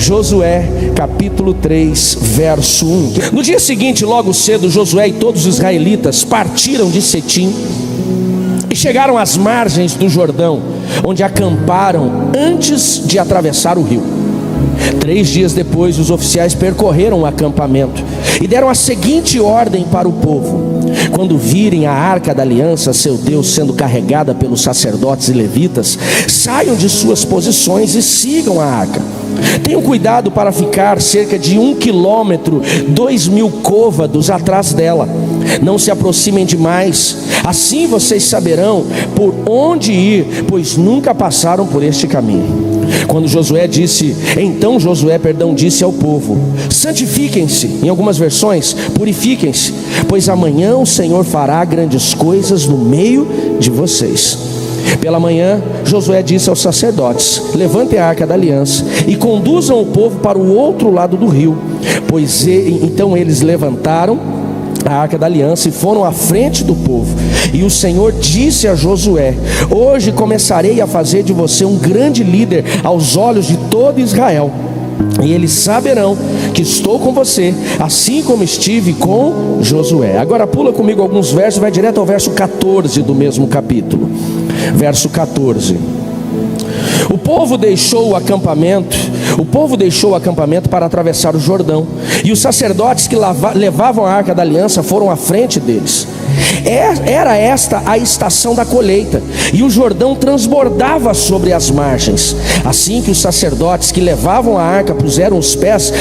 Josué capítulo 3, verso 1. No dia seguinte, logo cedo, Josué e todos os israelitas partiram de Setim e chegaram às margens do Jordão, onde acamparam antes de atravessar o rio. 3 dias depois, os oficiais percorreram o acampamento e deram a seguinte ordem para o povo: quando virem a arca da aliança, seu Deus, sendo carregada pelos sacerdotes e levitas, saiam de suas posições e sigam a arca. Tenham cuidado para ficar cerca de 1 quilômetro, 2.000 côvados atrás dela. Não se aproximem demais, assim vocês saberão por onde ir, pois nunca passaram por este caminho. Então Josué disse ao povo: santifiquem-se, em algumas versões, purifiquem-se, pois amanhã o Senhor fará grandes coisas no meio de vocês. Pela manhã, Josué disse aos sacerdotes: levantem a arca da aliança e conduzam o povo para o outro lado do rio. Então eles levantaram a arca da aliança e foram à frente do povo. E o Senhor disse a Josué: hoje começarei a fazer de você um grande líder aos olhos de todo Israel, e eles saberão que estou com você, assim como estive com Josué. Agora pula comigo alguns versos, vai direto ao verso 14 do mesmo capítulo. Verso 14. O povo deixou o acampamento para atravessar o Jordão, e os sacerdotes que levavam a arca da aliança foram à frente deles. Era esta a estação da colheita, e o Jordão transbordava sobre as margens. Assim que os sacerdotes que levavam a arca puseram os pés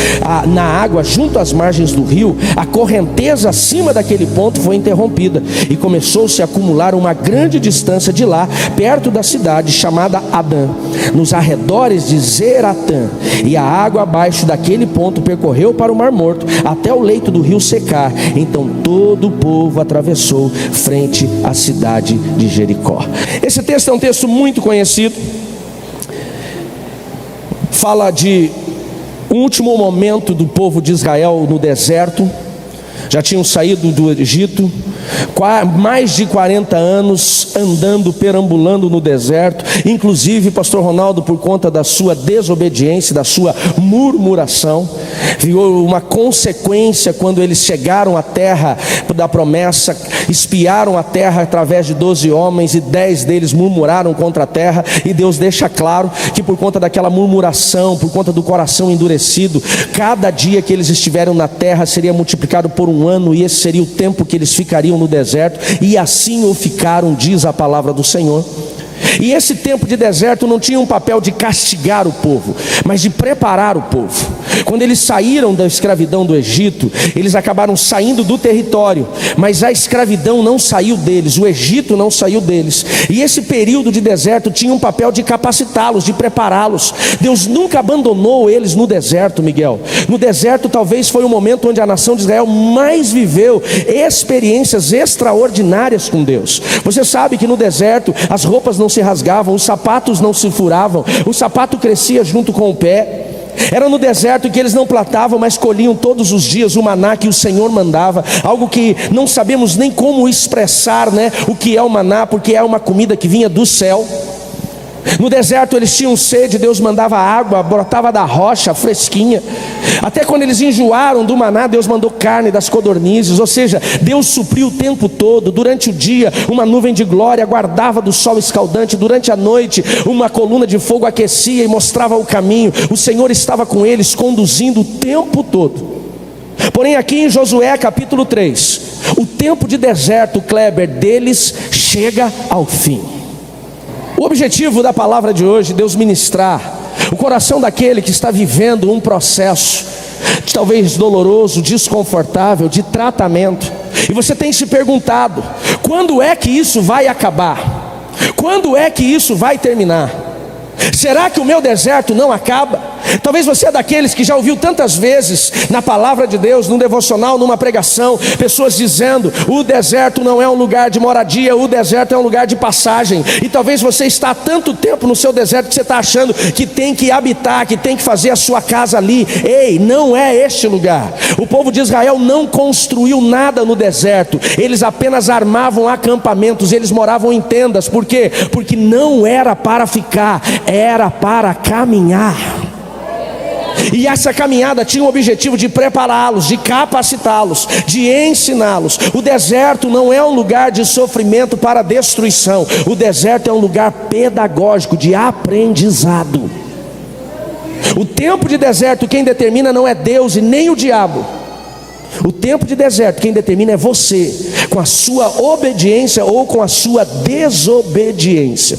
na água junto às margens do rio, a correnteza acima daquele ponto foi interrompida, e começou-se a acumular uma grande distância de lá, perto da cidade chamada Adã, nos arredores de Zeratã. E a água abaixo daquele ponto percorreu para o Mar Morto, até o leito do rio secar. Então todo o povo atravessou frente à cidade de Jericó. Esse texto é um texto muito conhecido. Fala de um último momento do povo de Israel no deserto. Já tinham saído do Egito, mais de 40 anos andando, perambulando no deserto. Inclusive, pastor Ronaldo, por conta da sua desobediência, da sua murmuração, viu uma consequência quando eles chegaram à terra da promessa, espiaram a terra através de 12 homens, e 10 deles murmuraram contra a terra. E Deus deixa claro que por conta daquela murmuração, por conta do coração endurecido, cada dia que eles estiveram na terra seria multiplicado por 1 ano, e esse seria o tempo que eles ficariam no deserto. E assim o ficaram, diz a palavra do Senhor. E esse tempo de deserto não tinha um papel de castigar o povo, mas de preparar o povo. Quando eles saíram da escravidão do Egito, eles acabaram saindo do território, mas a escravidão não saiu deles, o Egito não saiu deles. E esse período de deserto tinha um papel de capacitá-los, de prepará-los. Deus nunca abandonou eles no deserto, Miguel. No deserto talvez foi o momento onde a nação de Israel mais viveu experiências extraordinárias com Deus. Você sabe que no deserto as roupas não se rasgavam, os sapatos não se furavam, o sapato crescia junto com o pé. Era no deserto que eles não plantavam, mas colhiam todos os dias o maná que o Senhor mandava. Algo que não sabemos nem como expressar, né? O que é o maná, porque é uma comida que vinha do céu. No deserto eles tinham sede, Deus mandava água, brotava da rocha fresquinha. Até quando eles enjoaram do maná, Deus mandou carne das codornizes. Ou seja, Deus supriu o tempo todo. Durante o dia, uma nuvem de glória guardava do sol escaldante. Durante a noite, uma coluna de fogo aquecia e mostrava o caminho. O Senhor estava com eles, conduzindo o tempo todo. Porém aqui em Josué capítulo 3, o tempo de deserto, Kleber, deles chega ao fim. O objetivo da palavra de hoje, Deus ministrar o coração daquele que está vivendo um processo, talvez doloroso, desconfortável, de tratamento. E você tem se perguntado: quando é que isso vai acabar? Quando é que isso vai terminar? Será que o meu deserto não acaba? Talvez você é daqueles que já ouviu tantas vezes na palavra de Deus, num devocional, numa pregação, pessoas dizendo: o deserto não é um lugar de moradia, o deserto é um lugar de passagem. E talvez você está há tanto tempo no seu deserto que você está achando que tem que habitar, que tem que fazer a sua casa ali. Ei, não é este lugar. O povo de Israel não construiu nada no deserto, eles apenas armavam acampamentos, eles moravam em tendas. Por quê? Porque não era para ficar, era para caminhar. E essa caminhada tinha o objetivo de prepará-los, de capacitá-los, de ensiná-los. O deserto não é um lugar de sofrimento para destruição. O deserto é um lugar pedagógico, de aprendizado. O tempo de deserto quem determina não é Deus e nem o diabo. O tempo de deserto quem determina é você, com a sua obediência ou com a sua desobediência.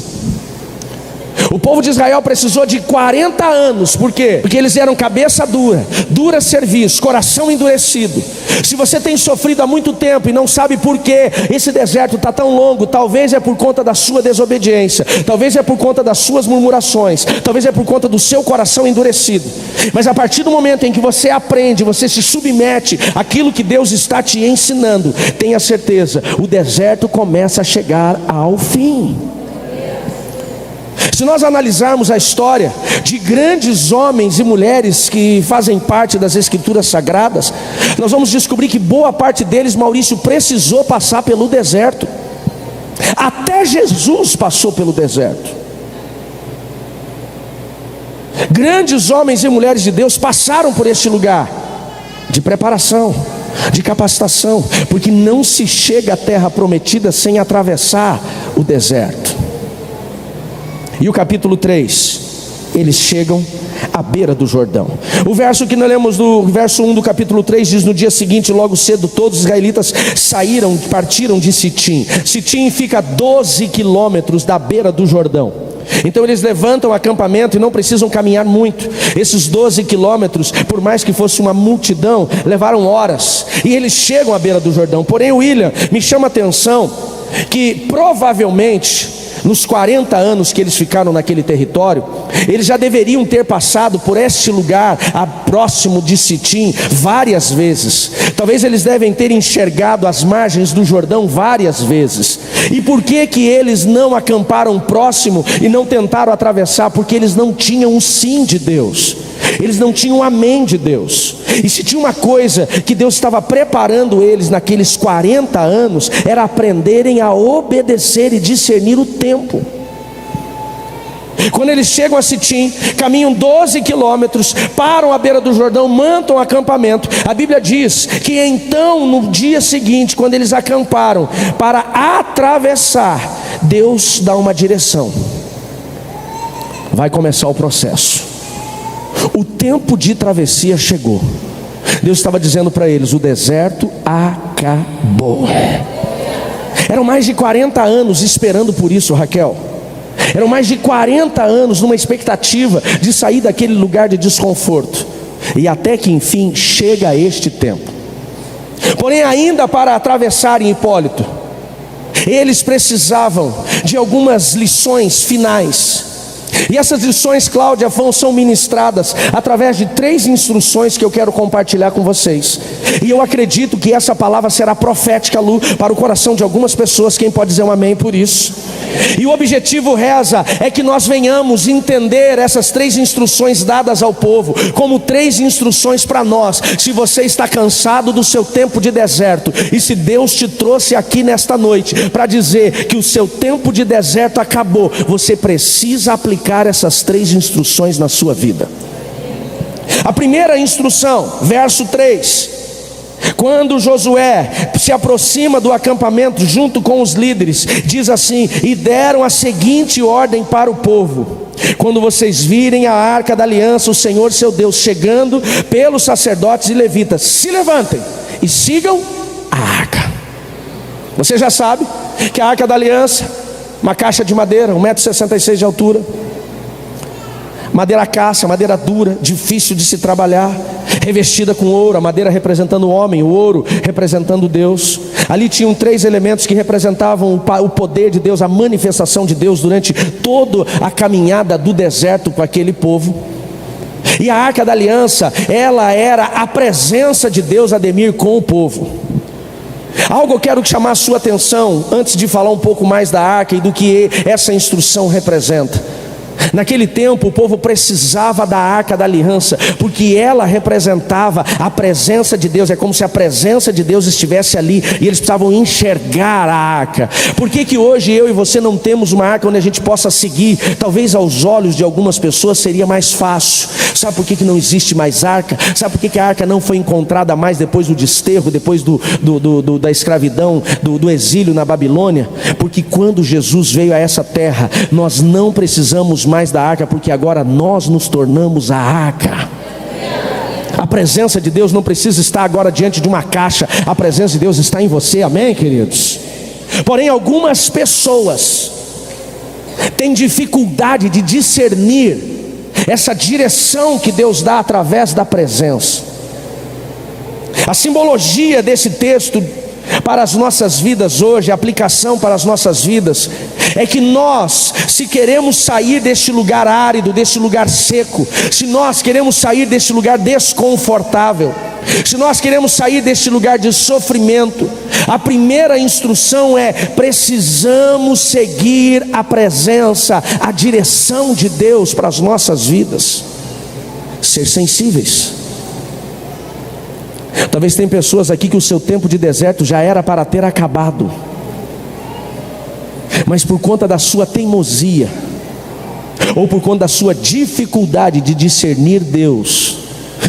O povo de Israel precisou de 40 anos, por quê? Porque eles eram cabeça dura, dura serviço, coração endurecido. Se você tem sofrido há muito tempo e não sabe por que esse deserto está tão longo, talvez é por conta da sua desobediência, talvez é por conta das suas murmurações, talvez é por conta do seu coração endurecido. Mas a partir do momento em que você aprende, você se submete àquilo que Deus está te ensinando, tenha certeza, o deserto começa a chegar ao fim. Se nós analisarmos a história de grandes homens e mulheres que fazem parte das Escrituras Sagradas, nós vamos descobrir que boa parte deles, Maurício, precisou passar pelo deserto. Até Jesus passou pelo deserto. Grandes homens e mulheres de Deus passaram por este lugar de preparação, de capacitação, porque não se chega à terra prometida sem atravessar o deserto. E o capítulo 3, eles chegam à beira do Jordão. O verso que nós lemos do verso 1 do capítulo 3 diz: no dia seguinte, logo cedo, todos os israelitas partiram de Sitim. Sitim fica a 12 quilômetros da beira do Jordão. Então eles levantam o acampamento e não precisam caminhar muito. Esses 12 quilômetros, por mais que fosse uma multidão, levaram horas. E eles chegam à beira do Jordão. Porém, William, me chama a atenção que provavelmente nos 40 anos que eles ficaram naquele território, eles já deveriam ter passado por este lugar, próximo de Sitim, várias vezes. Talvez eles devem ter enxergado as margens do Jordão várias vezes. E por que eles não acamparam próximo e não tentaram atravessar? Porque eles não tinham um sim de Deus, eles não tinham um amém de Deus. E se tinha uma coisa que Deus estava preparando eles naqueles 40 anos, era aprenderem a obedecer e discernir o tempo. Quando eles chegam a Sitim, caminham 12 quilômetros, param à beira do Jordão, montam acampamento. A Bíblia diz que então no dia seguinte, quando eles acamparam para atravessar, Deus dá uma direção. Vai começar o processo. O tempo de travessia chegou. Deus estava dizendo para eles: o deserto acabou. Eram mais de 40 anos esperando por isso, Raquel. Eram mais de 40 anos numa expectativa de sair daquele lugar de desconforto. E até que enfim chega este tempo. Porém, ainda para atravessarem Hipólito, eles precisavam de algumas lições finais. E essas lições, Cláudia, são ministradas através de 3 instruções que eu quero compartilhar com vocês. E eu acredito que essa palavra será profética, Lu, para o coração de algumas pessoas. Quem pode dizer um amém por isso? E o objetivo, reza, é que nós venhamos entender essas 3 instruções dadas ao povo como 3 instruções para nós. Se você está cansado do seu tempo de deserto, e se Deus te trouxe aqui nesta noite para dizer que o seu tempo de deserto acabou, você precisa aplicar essas 3 instruções na sua vida. A primeira instrução, verso 3: quando Josué se aproxima do acampamento junto com os líderes, diz assim: e deram a seguinte ordem para o povo: quando vocês virem a arca da aliança, o Senhor seu Deus, chegando pelos sacerdotes e levitas, se levantem e sigam a arca. Você já sabe que a arca da aliança, uma caixa de madeira, 1,66 m de altura, madeira cássia, madeira dura, difícil de se trabalhar, revestida com ouro, a madeira representando o homem, o ouro representando Deus. Ali tinham 3 elementos que representavam o poder de Deus, a manifestação de Deus durante toda a caminhada do deserto com aquele povo. E a arca da aliança, ela era a presença de Deus, Ademir, com o povo. Algo eu quero chamar a sua atenção antes de falar um pouco mais da arca e do que essa instrução representa. Naquele tempo o povo precisava da arca da aliança, porque ela representava a presença de Deus. É como se a presença de Deus estivesse ali, e eles precisavam enxergar a arca. Por que hoje eu e você não temos uma arca onde a gente possa seguir? Talvez aos olhos de algumas pessoas seria mais fácil. Sabe por que não existe mais arca? Sabe por que a arca não foi encontrada mais depois do desterro, depois da escravidão, do exílio na Babilônia? Porque quando Jesus veio a essa terra, nós não precisamos mais da arca, porque agora nós nos tornamos a arca. A presença de Deus não precisa estar agora diante de uma caixa, a presença de Deus está em você, amém, queridos? Porém, algumas pessoas têm dificuldade de discernir essa direção que Deus dá através da presença. A simbologia desse texto para as nossas vidas hoje, a aplicação para as nossas vidas, é que nós, se queremos sair deste lugar árido, deste lugar seco, se nós queremos sair deste lugar desconfortável, se nós queremos sair deste lugar de sofrimento, a primeira instrução é: precisamos seguir a presença, a direção de Deus para as nossas vidas, ser sensíveis. Talvez tem pessoas aqui que o seu tempo de deserto já era para ter acabado, mas por conta da sua teimosia, ou por conta da sua dificuldade de discernir Deus,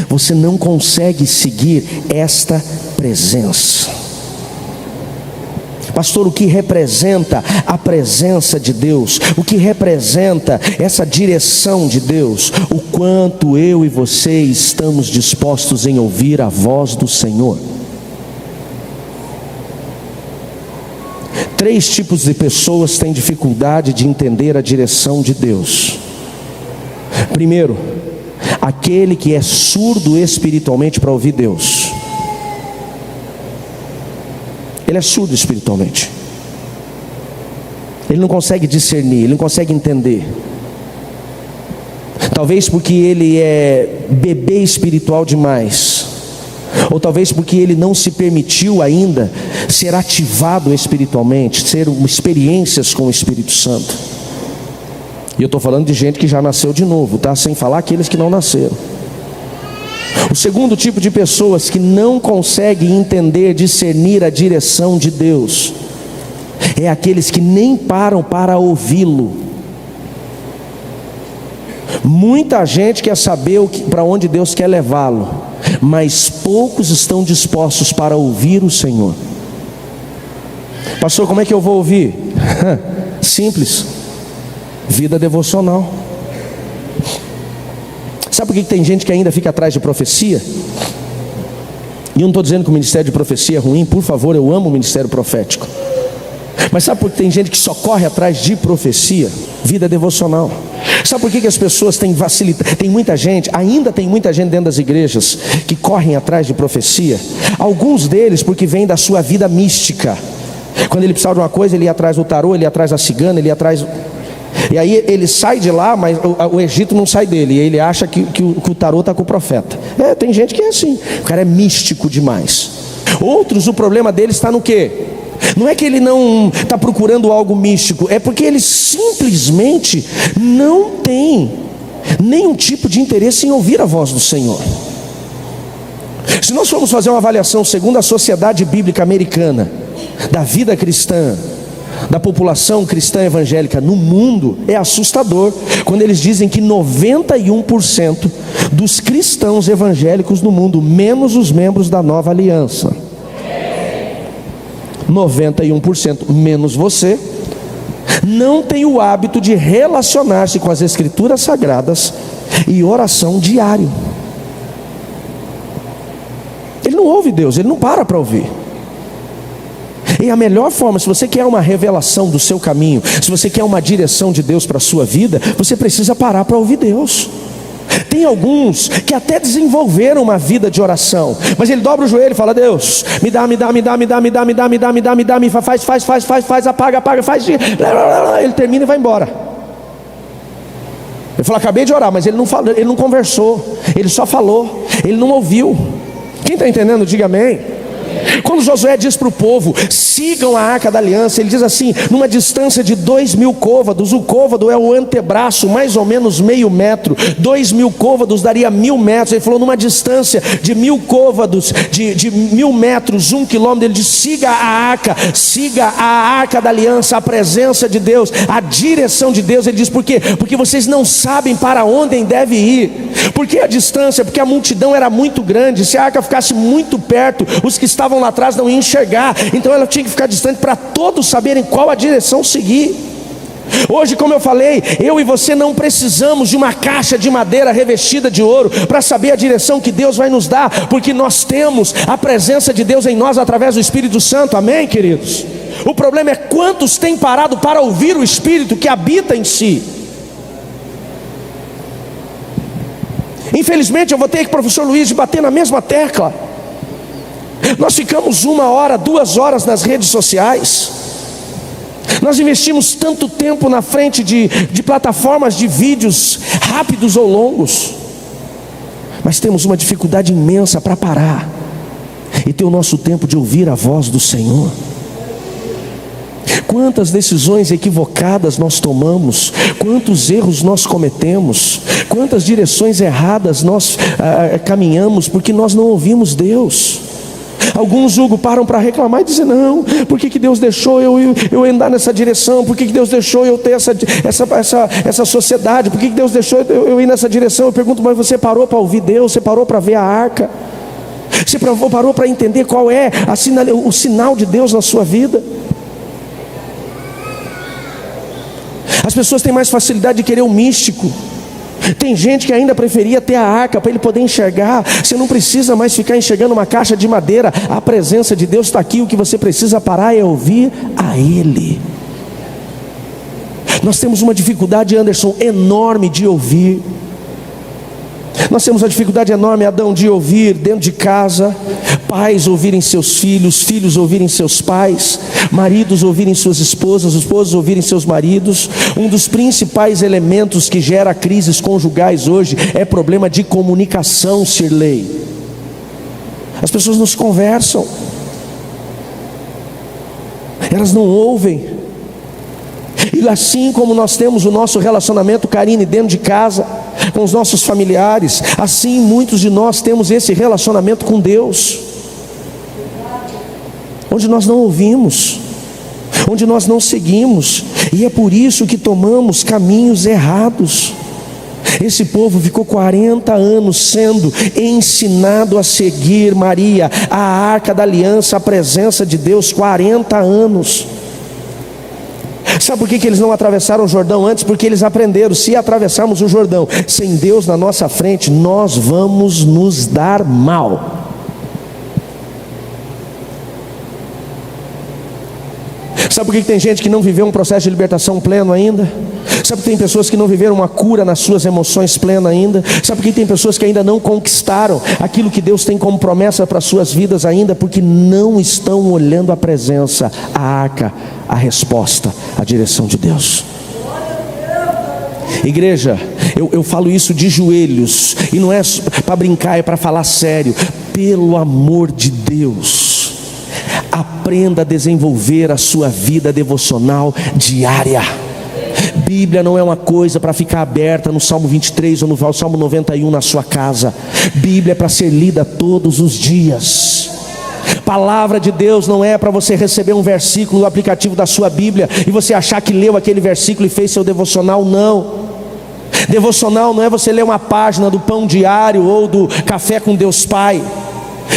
você não consegue seguir esta presença. Pastor, o que representa a presença de Deus? O que representa essa direção de Deus? O quanto eu e você estamos dispostos em ouvir a voz do Senhor. 3 tipos de pessoas têm dificuldade de entender a direção de Deus. Primeiro, aquele que é surdo espiritualmente para ouvir Deus. Ele é surdo espiritualmente. Ele não consegue discernir, ele não consegue entender. Talvez porque ele é bebê espiritual demais, ou talvez porque ele não se permitiu ainda ser ativado espiritualmente, ter experiências com o Espírito Santo. E eu estou falando de gente que já nasceu de novo, tá? Sem falar aqueles que não nasceram. O segundo tipo de pessoas que não conseguem entender, discernir a direção de Deus, é aqueles que nem param para ouvi-lo. Muita gente quer saber para onde Deus quer levá-lo, mas poucos estão dispostos para ouvir o Senhor. Pastor, como é que eu vou ouvir? Simples: vida devocional. Sabe por que tem gente que ainda fica atrás de profecia? E eu não estou dizendo que o ministério de profecia é ruim, por favor, eu amo o ministério profético. Mas sabe por que tem gente que só corre atrás de profecia? Vida devocional. Sabe por que as pessoas têm facilidade? Tem muita gente, ainda tem muita gente dentro das igrejas que correm atrás de profecia. Alguns deles porque vêm da sua vida mística. Quando ele precisava de uma coisa, ele ia atrás do tarô, ele ia atrás da cigana, ele ia atrás... E aí ele sai de lá, mas o Egito não sai dele, e ele acha que o tarô está com o profeta. Tem gente que é assim, o cara é místico demais. Outros, o problema deles está no quê? Não é que ele não está procurando algo místico, é porque ele simplesmente não tem nenhum tipo de interesse em ouvir a voz do Senhor. Se nós formos fazer uma avaliação segundo a Sociedade Bíblica Americana da vida cristã, da população cristã evangélica no mundo, é assustador quando eles dizem que 91% dos cristãos evangélicos no mundo, menos os membros da Nova Aliança, 91% menos você, não tem o hábito de relacionar-se com as Escrituras Sagradas e oração diário. Ele não ouve Deus, ele não para ouvir. E a melhor forma, se você quer uma revelação do seu caminho, se você quer uma direção de Deus para a sua vida, você precisa parar para ouvir Deus. Tem alguns que até desenvolveram uma vida de oração, mas ele dobra o joelho e fala: Deus, me dá, faz, apaga, faz. Ele termina e vai embora. Ele fala: acabei de orar, mas ele não falou, ele não conversou, ele só falou, ele não ouviu. Quem está entendendo, diga amém. Quando Josué diz para o povo: sigam a arca da aliança, ele diz assim: numa distância de 2.000 côvados. O côvado é o antebraço, mais ou menos meio metro. 2.000 côvados daria 1.000 metros. Ele falou numa distância de 1.000 côvados, de 1.000 metros, 1 quilômetro. Ele diz: siga a arca da aliança, a presença de Deus, a direção de Deus. Ele diz: por quê? Porque vocês não sabem para onde devem ir. Por que a distância? Porque a multidão era muito grande. Se a arca ficasse muito perto, os que estavam lá atrás não iam enxergar. Então ela tinha que ficar distante para todos saberem qual a direção seguir. Hoje, como eu falei, eu e você não precisamos de uma caixa de madeira revestida de ouro para saber a direção que Deus vai nos dar, porque nós temos a presença de Deus em nós através do Espírito Santo. Amém, queridos? O problema é quantos têm parado para ouvir o Espírito que habita em si. Infelizmente eu vou ter que, professor Luiz, bater na mesma tecla. Nós ficamos 1 hora, 2 horas nas redes sociais. Nós investimos tanto tempo na frente de plataformas de vídeos rápidos ou longos, mas temos uma dificuldade imensa para parar e ter o nosso tempo de ouvir a voz do Senhor. Quantas decisões equivocadas nós tomamos, quantos erros nós cometemos, quantas direções erradas nós caminhamos, porque nós não ouvimos Deus. Alguns julgam, param para reclamar e dizem: não, por que Deus deixou eu andar nessa direção? Por que Deus deixou eu ter essa sociedade? Por que Deus deixou eu ir nessa direção? Eu pergunto: mas você parou para ouvir Deus? Você parou para ver a arca? Você parou para entender qual é o sinal de Deus na sua vida? As pessoas têm mais facilidade de querer o místico. Tem gente que ainda preferia ter a arca para ele poder enxergar. Você não precisa mais ficar enxergando uma caixa de madeira. A presença de Deus está aqui. O que você precisa parar é ouvir a Ele. Nós temos uma dificuldade, Anderson, enorme de ouvir. Nós temos uma dificuldade enorme, Adão, de ouvir dentro de casa. Pais ouvirem seus filhos, filhos ouvirem seus pais, maridos ouvirem suas esposas, esposas ouvirem seus maridos. Um dos principais elementos que gera crises conjugais hoje é problema de comunicação, Sirlei. As pessoas não se conversam, elas não ouvem. E assim como nós temos o nosso relacionamento, Karine, dentro de casa, com os nossos familiares, assim muitos de nós temos esse relacionamento com Deus, onde nós não ouvimos, onde nós não seguimos, e é por isso que tomamos caminhos errados. Esse povo ficou 40 anos sendo ensinado a seguir Maria, a arca da aliança, a presença de Deus, 40 anos. Sabe por que eles não atravessaram o Jordão antes? Porque eles aprenderam: se atravessarmos o Jordão sem Deus na nossa frente, nós vamos nos dar mal. Sabe por que tem gente que não viveu um processo de libertação pleno ainda? Sabe por que tem pessoas que não viveram uma cura nas suas emoções plena ainda? Sabe por que tem pessoas que ainda não conquistaram aquilo que Deus tem como promessa para as suas vidas ainda? Porque não estão olhando a presença, a arca, a resposta, a direção de Deus. Igreja, eu falo isso de joelhos, e não é para brincar, é para falar sério. Pelo amor de Deus, aprenda a desenvolver a sua vida devocional diária. Bíblia não é uma coisa para ficar aberta no Salmo 23 ou no Salmo 91 na sua casa. Bíblia é para ser lida todos os dias. Palavra de Deus não é para você receber um versículo no aplicativo da sua Bíblia e você achar que leu aquele versículo e fez seu devocional. Não. Devocional não é você ler uma página do Pão Diário ou do Café com Deus Pai.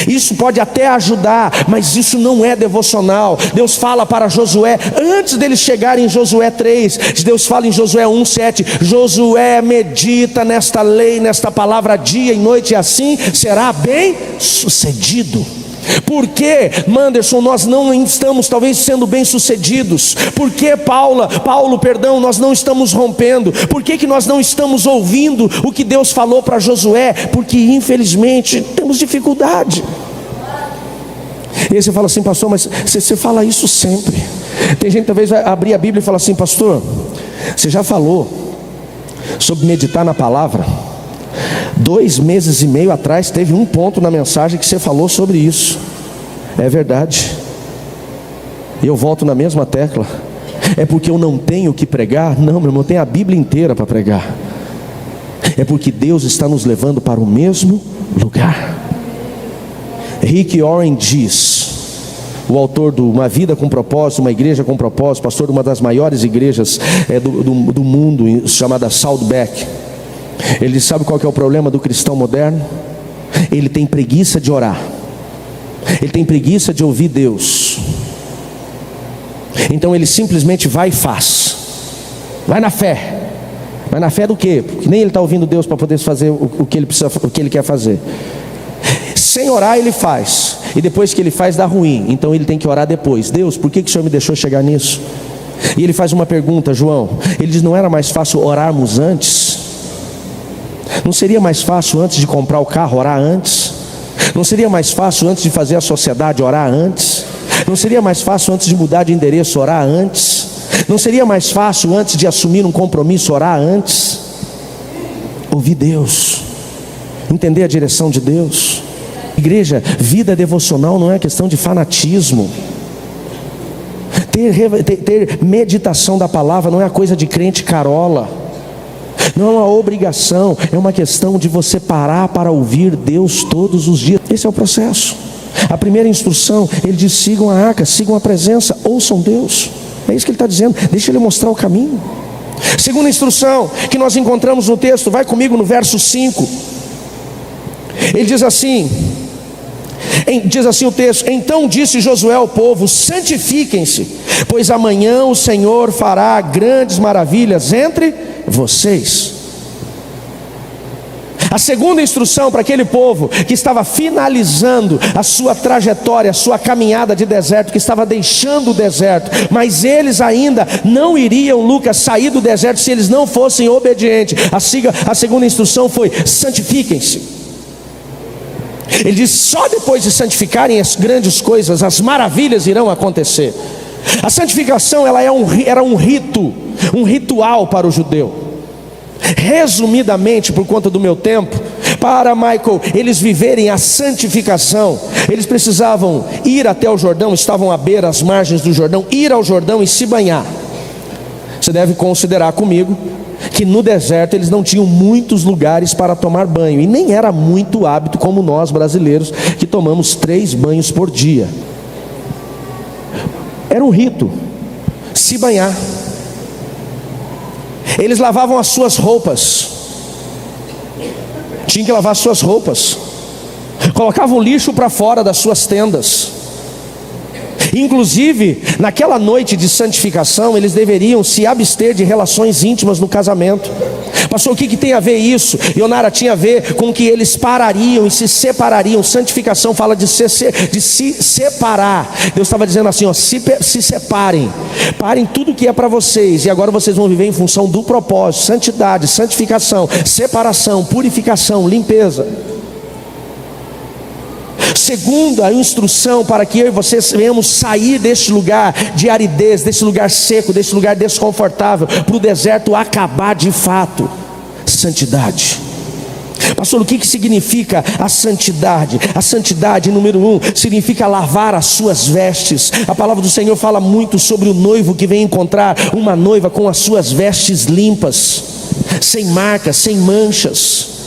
Isso pode até ajudar, mas isso não é devocional. Deus fala para Josué, antes deles chegarem em Josué 3, Deus fala em Josué 1:7, Josué, medita nesta lei, nesta palavra dia e noite, e assim será bem sucedido. Por que, Manderson, nós não estamos talvez sendo bem sucedidos? Por que, Paulo, nós não estamos rompendo? Por que nós não estamos ouvindo o que Deus falou para Josué? Porque infelizmente temos dificuldade. E aí você fala assim: pastor, mas você fala isso sempre. Tem gente que talvez vai abrir a Bíblia e falar assim: pastor, você já falou sobre meditar na palavra? 2 meses e meio atrás teve um ponto na mensagem que você falou sobre isso. É verdade. E eu volto na mesma tecla. É porque eu não tenho o que pregar? Não, meu irmão, tem a Bíblia inteira para pregar. É porque Deus está nos levando para o mesmo lugar. Rick Warren diz, o autor de Uma Vida com Propósito, Uma Igreja com Propósito, pastor de uma das maiores igrejas do mundo, chamada Saddleback. Ele diz, sabe qual que é o problema do cristão moderno? Ele tem preguiça de orar. Ele tem preguiça de ouvir Deus. Então ele simplesmente vai e faz. Vai na fé. Mas na fé do quê? Porque nem ele está ouvindo Deus para poder fazer o que ele precisa, o que ele quer fazer. Sem orar ele faz. E depois que ele faz dá ruim. Então ele tem que orar depois. Deus, por que o Senhor me deixou chegar nisso? E ele faz uma pergunta, João. Ele diz, não era mais fácil orarmos antes? Não seria mais fácil antes de comprar o carro orar antes? Não seria mais fácil antes de fazer a sociedade orar antes? Não seria mais fácil antes de mudar de endereço orar antes? Não seria mais fácil antes de assumir um compromisso orar antes? Ouvir Deus, entender a direção de Deus. Igreja, vida devocional não é questão de fanatismo. Ter meditação da palavra não é coisa de crente carola. Não é uma obrigação, é uma questão de você parar para ouvir Deus todos os dias. Esse é o processo. A primeira instrução, ele diz, sigam a arca, sigam a presença, ouçam Deus. É isso que ele está dizendo, deixa ele mostrar o caminho. Segunda instrução que nós encontramos no texto, vai comigo no verso 5. Ele diz assim o texto, então disse Josué ao povo, santifiquem-se, pois amanhã o Senhor fará grandes maravilhas entre vocês. A segunda instrução para aquele povo que estava finalizando a sua trajetória, a sua caminhada de deserto, que estava deixando o deserto, mas eles ainda não iriam, Lucas, sair do deserto se eles não fossem obedientes. A segunda instrução foi, santifiquem-se. Ele diz, só depois de santificarem as grandes coisas, as maravilhas irão acontecer. A santificação era um rito, um ritual para o judeu. Resumidamente, por conta do meu tempo, para Michael, eles viverem a santificação, eles precisavam ir até o Jordão, estavam à beira, às margens do Jordão, ir ao Jordão e se banhar. Você deve considerar comigo que no deserto eles não tinham muitos lugares para tomar banho, e nem era muito hábito como nós brasileiros, que tomamos 3 banhos por dia. Era um rito, se banhar. Eles lavavam as suas roupas, tinham que lavar as suas roupas, colocavam lixo para fora das suas tendas. Inclusive, naquela noite de santificação, eles deveriam se abster de relações íntimas no casamento. Pastor, o que tem a ver isso? Ionara, tinha a ver com que eles parariam e se separariam. Santificação fala de se separar. Deus estava dizendo assim, ó, se separem, parem tudo que é para vocês, e agora vocês vão viver em função do propósito, santidade, santificação, separação, purificação, limpeza. Segunda instrução para que eu e vocês venhamos sair deste lugar de aridez, deste lugar seco, deste lugar desconfortável, para o deserto acabar de fato. Santidade. Pastor, o que significa a santidade? A santidade, número 1, significa lavar as suas vestes. A palavra do Senhor fala muito sobre o noivo que vem encontrar uma noiva com as suas vestes limpas, sem marcas, sem manchas.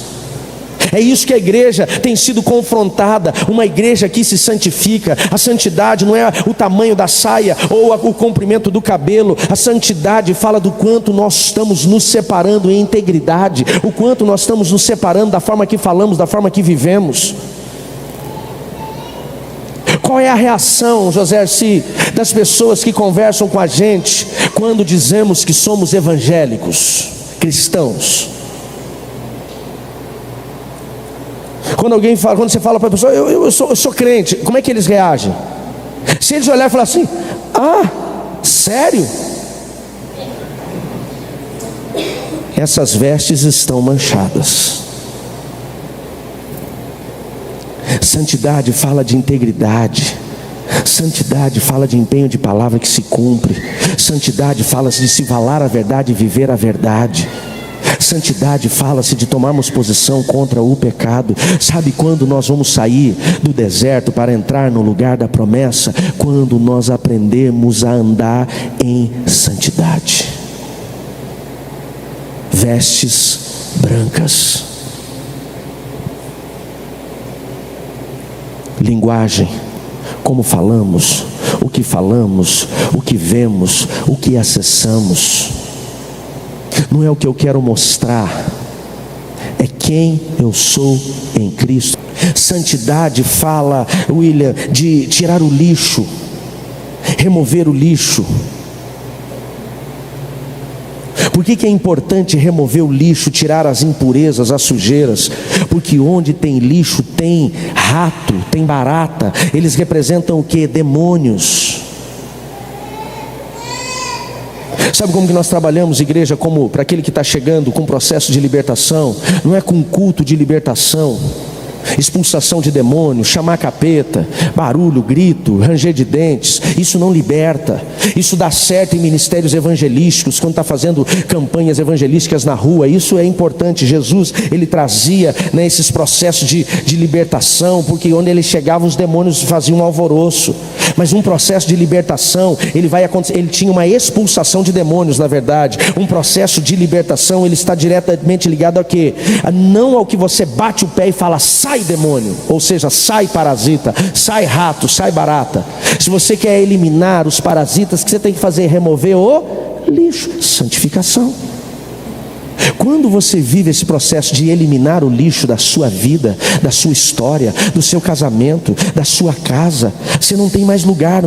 É isso que a igreja tem sido confrontada, uma igreja que se santifica. A santidade não é o tamanho da saia ou o comprimento do cabelo. A santidade fala do quanto nós estamos nos separando em integridade, o quanto nós estamos nos separando da forma que falamos, da forma que vivemos. Qual é a reação, José Arci, das pessoas que conversam com a gente quando dizemos que somos evangélicos, cristãos? Quando você fala para a pessoa, eu sou crente, como é que eles reagem? Se eles olharem e falar assim, ah, sério? Essas vestes estão manchadas. Santidade fala de integridade. Santidade fala de empenho de palavra que se cumpre. Santidade fala de se falar a verdade e viver a verdade. Santidade fala-se de tomarmos posição contra o pecado. Sabe quando nós vamos sair do deserto para entrar no lugar da promessa? Quando nós aprendemos a andar em santidade. Vestes brancas. Linguagem, como falamos, o que vemos, o que acessamos. Não é o que eu quero mostrar, é quem eu sou em Cristo. Santidade fala, William, de tirar o lixo, remover o lixo. Por que é importante remover o lixo, tirar as impurezas, as sujeiras? Porque onde tem lixo tem rato, tem barata. Eles representam o que? Demônios. Sabe como que nós trabalhamos, igreja, como para aquele que está chegando com processo de libertação? Não é com culto de libertação, expulsação de demônio, chamar capeta, barulho, grito, ranger de dentes. Isso não liberta. Isso dá certo em ministérios evangelísticos, quando está fazendo campanhas evangelísticas na rua. Isso é importante. Jesus, ele trazia, né, esses processos de libertação, porque onde ele chegava os demônios faziam um alvoroço. Mas um processo de libertação, ele vai acontecer. Ele tinha uma expulsação de demônios, na verdade. Um processo de libertação, ele está diretamente ligado a quê? Não ao que você bate o pé e fala, sai demônio, ou seja, sai parasita, sai rato, sai barata. Se você quer eliminar os parasitas, o que você tem que fazer? Remover o lixo. Santificação. Quando você vive esse processo de eliminar o lixo da sua vida, da sua história, do seu casamento, da sua casa, você não tem mais lugar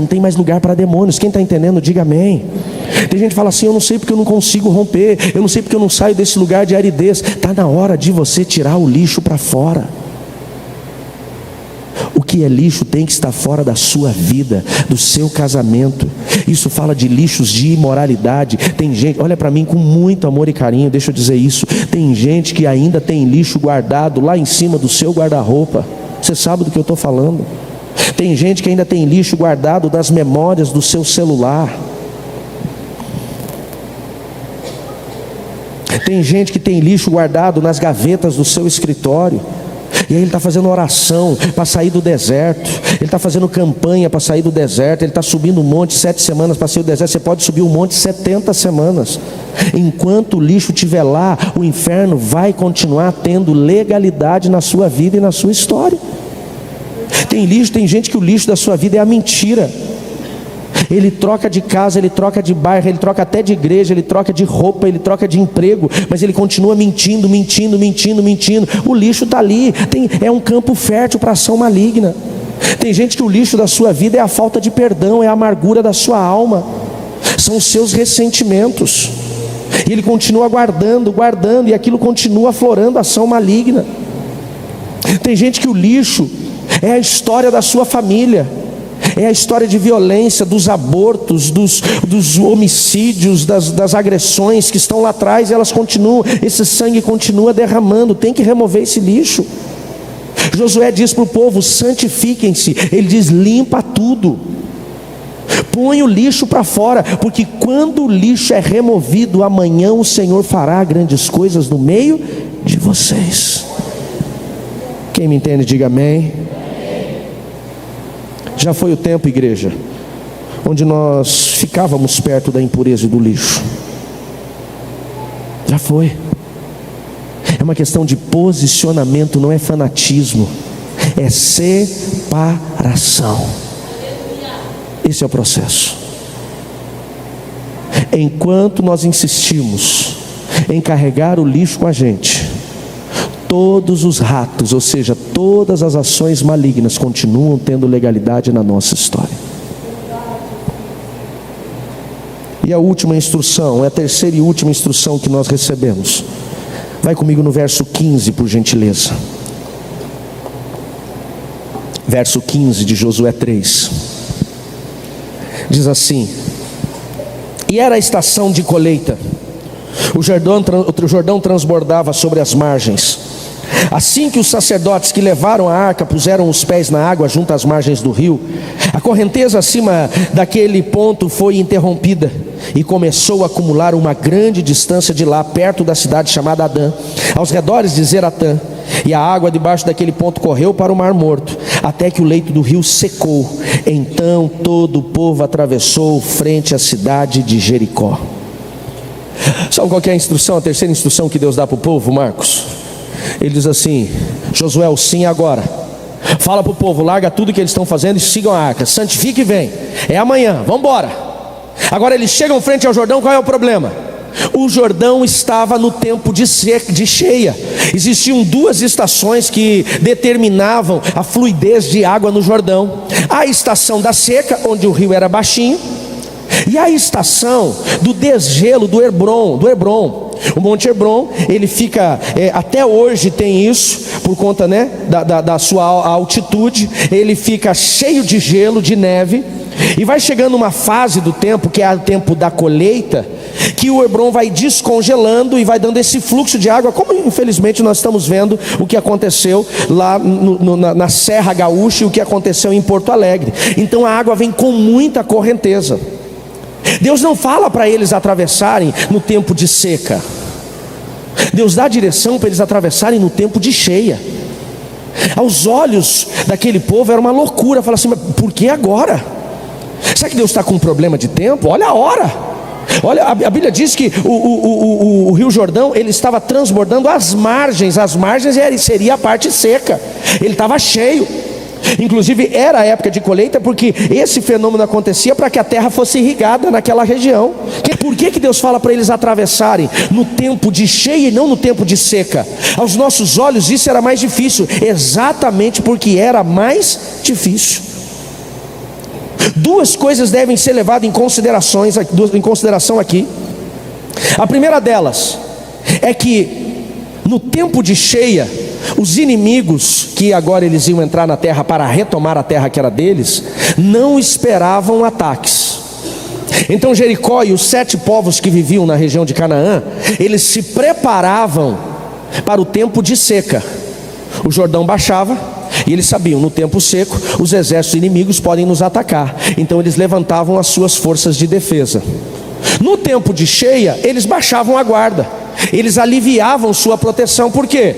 para demônios. Quem está entendendo, diga amém. Tem gente que fala assim, eu não sei porque eu não consigo romper, eu não sei porque eu não saio desse lugar de aridez. Está na hora de você tirar o lixo para fora. O que é lixo tem que estar fora da sua vida, do seu casamento. Isso fala de lixos de imoralidade. Tem gente, olha para mim com muito amor e carinho, deixa eu dizer isso. Tem gente que ainda tem lixo guardado lá em cima do seu guarda-roupa. Você sabe do que eu estou falando. Tem gente que ainda tem lixo guardado das memórias do seu celular. Tem gente que tem lixo guardado nas gavetas do seu escritório. E aí ele está fazendo oração para sair do deserto. Ele está fazendo campanha para sair do deserto. Ele está subindo um monte 7 semanas para sair do deserto. Você pode subir um monte 70 semanas. Enquanto o lixo estiver lá, o inferno vai continuar tendo legalidade na sua vida e na sua história. Tem gente que o lixo da sua vida é a mentira. Ele troca de casa, ele troca de bairro, ele troca até de igreja, ele troca de roupa, ele troca de emprego, mas ele continua mentindo. O lixo está ali, é um campo fértil para ação maligna. Tem gente que o lixo da sua vida é a falta de perdão, é a amargura da sua alma, são os seus ressentimentos, e ele continua guardando, e aquilo continua aflorando a ação maligna. Tem gente que o lixo é a história da sua família, é a história de violência, dos abortos, dos homicídios, das agressões que estão lá atrás, e elas continuam, esse sangue continua derramando. Tem que remover esse lixo. Josué diz para o povo, santifiquem-se. Ele diz, limpa tudo, põe o lixo para fora, porque quando o lixo é removido, amanhã o Senhor fará grandes coisas no meio de vocês. Quem me entende, diga amém. Já foi o tempo, igreja, onde nós ficávamos perto da impureza e do lixo. Já foi. É uma questão de posicionamento, não é fanatismo, é separação. Esse é o processo. Enquanto nós insistimos em carregar o lixo com a gente, todos os ratos, ou seja, todas as ações malignas continuam tendo legalidade na nossa história. E a última instrução, é a terceira e última instrução que nós recebemos. Vai comigo no verso 15, por gentileza. Verso 15 de Josué 3. Diz assim: e era a estação de colheita, o Jordão transbordava sobre as margens. Assim que os sacerdotes que levaram a arca puseram os pés na água junto às margens do rio, a correnteza acima daquele ponto foi interrompida, e começou a acumular uma grande distância de lá, perto da cidade chamada Adã, aos redores de Zeratã. E a água debaixo daquele ponto correu para o Mar Morto, até que o leito do rio secou. Então todo o povo atravessou frente à cidade de Jericó. Sabe qual que é a instrução, a terceira instrução que Deus dá para o povo, Marcos? Ele diz assim: Josué, sim, agora fala para o povo, larga tudo que eles estão fazendo e sigam a arca, santifique e vem, é amanhã, vamos embora. Agora eles chegam frente ao Jordão, qual é o problema? O Jordão estava no tempo de cheia. Existiam duas estações que determinavam a fluidez de água no Jordão: a estação da seca, onde o rio era baixinho, e a estação do desgelo do Hebron. O Monte Hebron, ele fica, até hoje tem isso, por conta, né, da sua altitude, ele fica cheio de gelo, de neve, e vai chegando uma fase do tempo, que é o tempo da colheita, que o Hebron vai descongelando e vai dando esse fluxo de água, como infelizmente nós estamos vendo o que aconteceu lá na Serra Gaúcha e o que aconteceu em Porto Alegre. Então a água vem com muita correnteza. Deus não fala para eles atravessarem no tempo de seca. Deus dá direção para eles atravessarem no tempo de cheia. Aos olhos daquele povo era uma loucura. Fala assim: mas por que agora? Será que Deus está com um problema de tempo? Olha a hora. Olha, a Bíblia diz que o Rio Jordão, ele estava transbordando as margens seria a parte seca. Ele estava cheio. Inclusive era a época de colheita, porque esse fenômeno acontecia para que a terra fosse irrigada naquela região. Por que Deus fala para eles atravessarem no tempo de cheia e não no tempo de seca? Aos nossos olhos isso era mais difícil, exatamente porque era mais difícil. Duas coisas devem ser levadas em consideração aqui. A primeira delas é que no tempo de cheia, os inimigos, que agora eles iam entrar na terra para retomar a terra que era deles, não esperavam ataques. Então Jericó e os 7 povos que viviam na região de Canaã, eles se preparavam para o tempo de seca. O Jordão baixava e eles sabiam: no tempo seco os exércitos inimigos podem nos atacar. Então eles levantavam as suas forças de defesa. No tempo de cheia eles baixavam a guarda, eles aliviavam sua proteção. Por quê?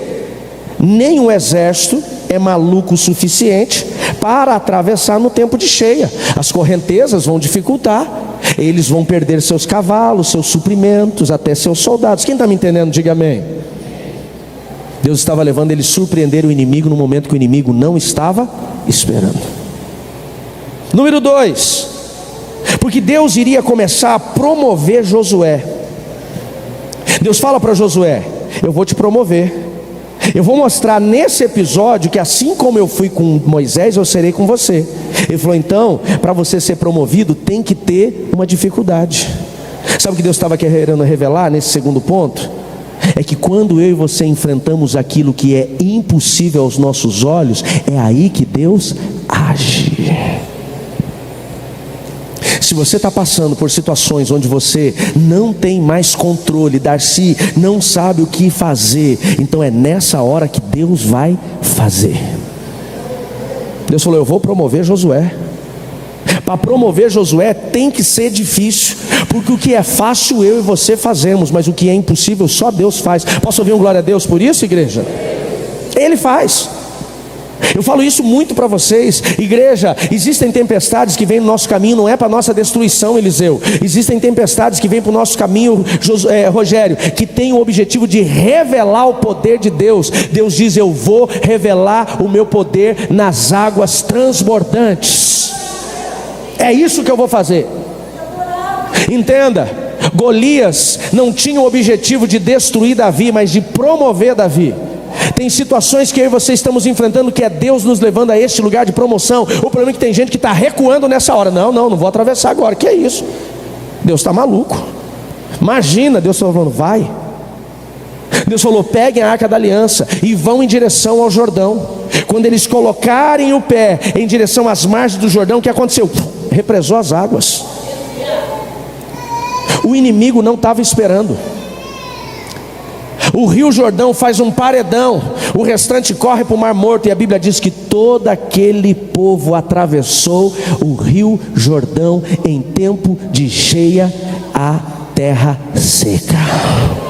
Nem o exército é maluco o suficiente para atravessar no tempo de cheia. As correntezas vão dificultar, eles vão perder seus cavalos, seus suprimentos, até seus soldados. Quem está me entendendo, diga amém. Deus estava levando eles a surpreender o inimigo no momento que o inimigo não estava esperando. Número 2, porque Deus iria começar a promover Josué. Deus fala para Josué: eu vou te promover. Eu vou mostrar nesse episódio que assim como eu fui com Moisés, eu serei com você. Ele falou: então, para você ser promovido, tem que ter uma dificuldade. Sabe o que Deus estava querendo revelar nesse segundo ponto? É que quando eu e você enfrentamos aquilo que é impossível aos nossos olhos, é aí que Deus age. Se você está passando por situações onde você não tem mais controle, Darcy não sabe o que fazer, então é nessa hora que Deus vai fazer. Deus falou: eu vou promover Josué. Para promover Josué tem que ser difícil, porque o que é fácil eu e você fazemos, mas o que é impossível só Deus faz. Posso ouvir um glória a Deus por isso, igreja? Ele faz. Eu falo isso muito para vocês, igreja. Existem tempestades que vêm no nosso caminho, não é para nossa destruição, Eliseu. Existem tempestades que vêm para o nosso caminho, Rogério, que tem o objetivo de revelar o poder de Deus. Deus diz: eu vou revelar o meu poder nas águas transbordantes. É isso que eu vou fazer. Entenda, Golias não tinha o objetivo de destruir Davi, mas de promover Davi. Tem situações que eu e você estamos enfrentando, que é Deus nos levando a este lugar de promoção. O problema é que tem gente que está recuando nessa hora. Não vou atravessar agora. Que é isso? Deus está maluco. Imagina, Deus falando: vai. Deus falou: peguem a arca da aliança e vão em direção ao Jordão. Quando eles colocarem o pé em direção às margens do Jordão, o que aconteceu? Represou as águas. O inimigo não estava esperando. O rio Jordão faz um paredão, o restante corre para o Mar Morto. E a Bíblia diz que todo aquele povo atravessou o rio Jordão em tempo de cheia a terra seca.